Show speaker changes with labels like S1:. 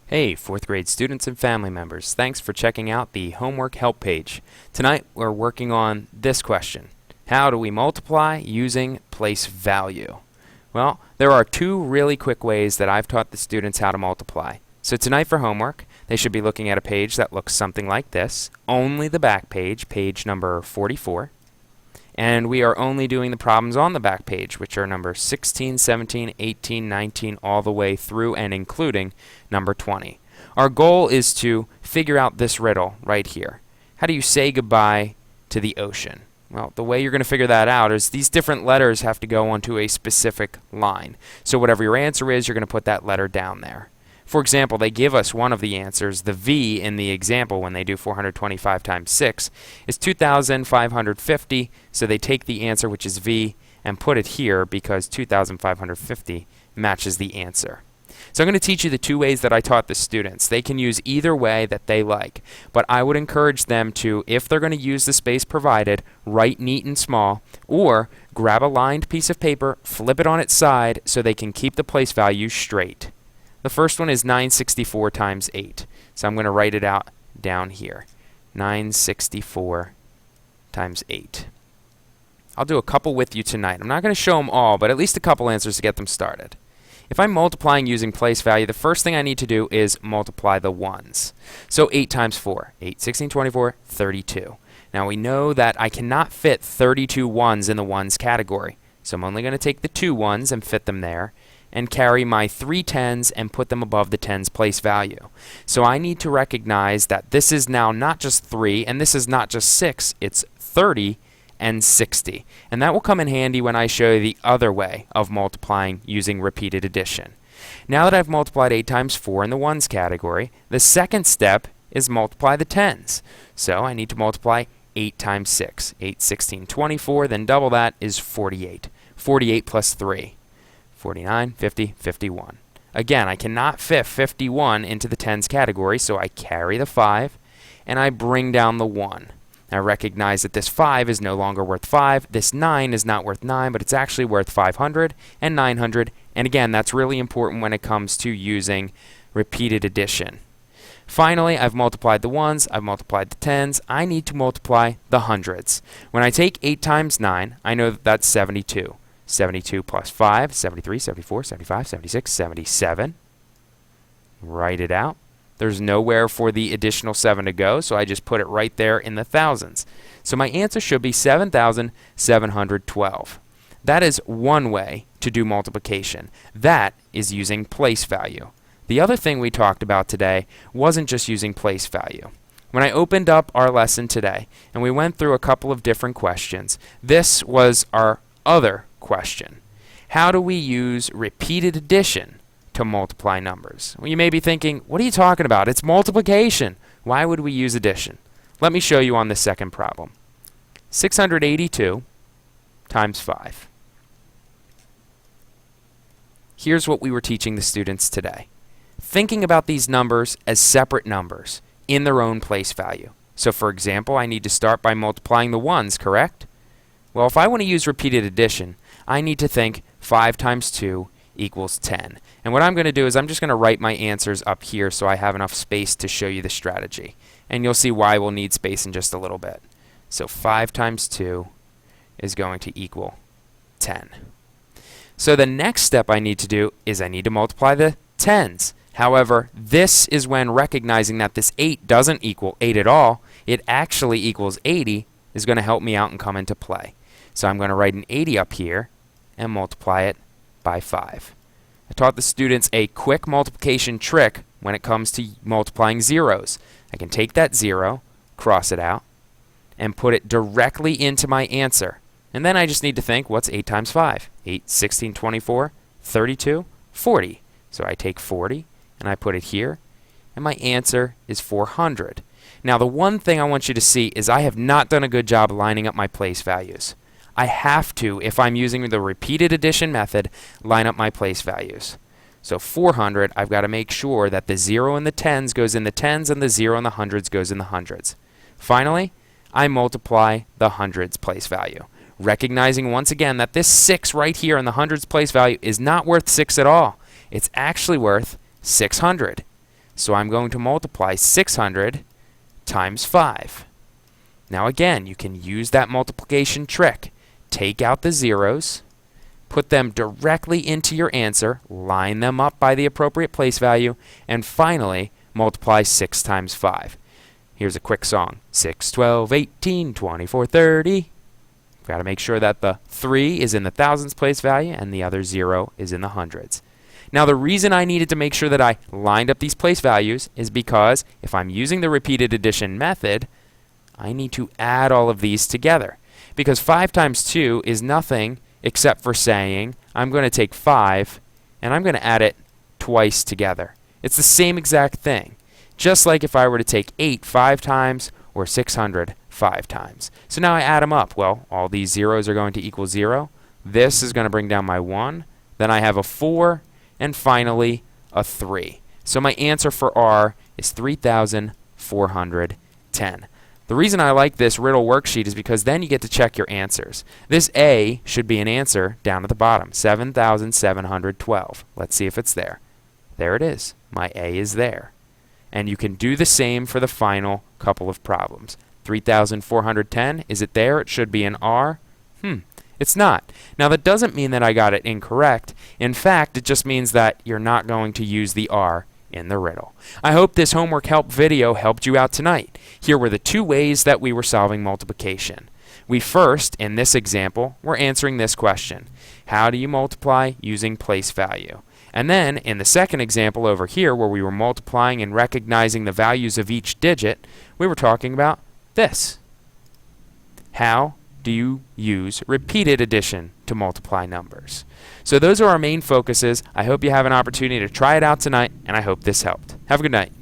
S1: Hey, 4th grade students and family members, thanks for checking out the homework help page. Tonight we're working on this question. How do we multiply using place value? Well, there are two really quick ways that I've taught the students how to multiply. So tonight for homework, they should be looking at a page that looks something like this, only the back page, page number 44. And we are only doing the problems on the back page, which are number 16, 17, 18, 19, all the way through and including number 20. Our goal is to figure out this riddle right here. How do you say goodbye to the ocean? Well, the way you're going to figure that out is these different letters have to go onto a specific line. So whatever your answer is, you're going to put that letter down there. For example, they give us one of the answers. The V in the example when they do 425 times 6 is 2,550. So they take the answer, which is V, and put it here because 2,550 matches the answer. So I'm going to teach you the two ways that I taught the students. They can use either way that they like, but I would encourage them to, if they're going to use the space provided, write neat and small, or grab a lined piece of paper, flip it on its side so they can keep the place value straight. The first one is 964 times 8. So I'm going to write it out down here. 964 times 8. I'll do a couple with you tonight. I'm not going to show them all, but at least a couple answers to get them started. If I'm multiplying using place value, the first thing I need to do is multiply the ones. So 8 times 4. 8, 16, 24, 32. Now we know that I cannot fit 32 ones in the ones category. So I'm only going to take the 2 ones and fit them there, and carry my 3 tens and put them above the tens place value. So I need to recognize that this is now not just 3 and this is not just 6, it's 30 and 60. And that will come in handy when I show you the other way of multiplying using repeated addition. Now that I've multiplied 8 times 4 in the ones category, the second step is multiply the tens. So I need to multiply 8 times 6. 8, 16, 24, then double that is 48. 48 plus 3. 49, 50, 51. Again, I cannot fit 51 into the tens category, so I carry the 5 and I bring down the 1. I recognize that this 5 is no longer worth 5. This 9 is not worth 9, but it's actually worth 500 and 900. And again, that's really important when it comes to using repeated addition. Finally, I've multiplied the ones, I've multiplied the tens. I need to multiply the hundreds. When I take 8 times 9, I know that that's 72. 72 plus 5, 73, 74, 75, 76, 77. Write it out. There's nowhere for the additional 7 to go, so I just put it right there in the thousands. So my answer should be 7,712. That is one way to do multiplication. That is using place value. The other thing we talked about today wasn't just using place value. When I opened up our lesson today and we went through a couple of different questions, this was our other question. How do we use repeated addition to multiply numbers? Well, you may be thinking, what are you talking about? It's multiplication. Why would we use addition? Let me show you on the second problem. 682 times 5. Here's what we were teaching the students today. Thinking about these numbers as separate numbers in their own place value. So for example, I need to start by multiplying the ones, correct? Well, if I want to use repeated addition, I need to think 5 times 2 equals 10. And what I'm going to do is I'm just going to write my answers up here so I have enough space to show you the strategy. And you'll see why we'll need space in just a little bit. So 5 times 2 is going to equal 10. So the next step I need to do is I need to multiply the tens. However, this is when recognizing that this 8 doesn't equal 8 at all. It actually equals 80 is going to help me out and come into play. So I'm going to write an 80 up here and multiply it by 5. I taught the students a quick multiplication trick when it comes to multiplying zeros. I can take that 0, cross it out, and put it directly into my answer. And then I just need to think, what's 8 times 5? 8, 16, 24, 32, 40. So I take 40 and I put it here, and my answer is 400. Now the one thing I want you to see is I have not done a good job lining up my place values. I have to, if I'm using the repeated addition method, line up my place values. So 400, I've got to make sure that the 0 in the tens goes in the tens and the 0 in the hundreds goes in the hundreds. Finally, I multiply the hundreds place value, recognizing once again that this 6 right here in the hundreds place value is not worth 6 at all. It's actually worth 600. So I'm going to multiply 600 times 5. Now again, you can use that multiplication trick. Take out the zeros, put them directly into your answer, line them up by the appropriate place value, and finally multiply 6 times 5. Here's a quick song. 6, 12, 18, 24, 30. Got to make sure that the 3 is in the thousands place value and the other 0 is in the hundreds. Now the reason I needed to make sure that I lined up these place values is because if I'm using the repeated addition method, I need to add all of these together. Because 5 times 2 is nothing except for saying I'm going to take 5 and I'm going to add it twice together. It's the same exact thing. Just like if I were to take 8 5 times or 600 5 times. So now I add them up. Well, all these zeros are going to equal 0. This is going to bring down my 1. Then I have a 4. And finally, a 3. So my answer for R is 3,410. The reason I like this riddle worksheet is because then you get to check your answers. This A should be an answer down at the bottom, 7,712. Let's see if it's there. There it is. My A is there. And you can do the same for the final couple of problems. 3,410, is it there? It should be an R. It's not. Now that doesn't mean that I got it incorrect. In fact, it just means that you're not going to use the R in the riddle. I hope this homework help video helped you out tonight. Here were the 2 ways that we were solving multiplication. We first, in this example, were answering this question. How do you multiply using place value? And then, in the second example over here, where we were multiplying and recognizing the values of each digit, we were talking about this. How do you use repeated addition to multiply numbers? So those are our main focuses. I hope you have an opportunity to try it out tonight, and I hope this helped. Have a good night.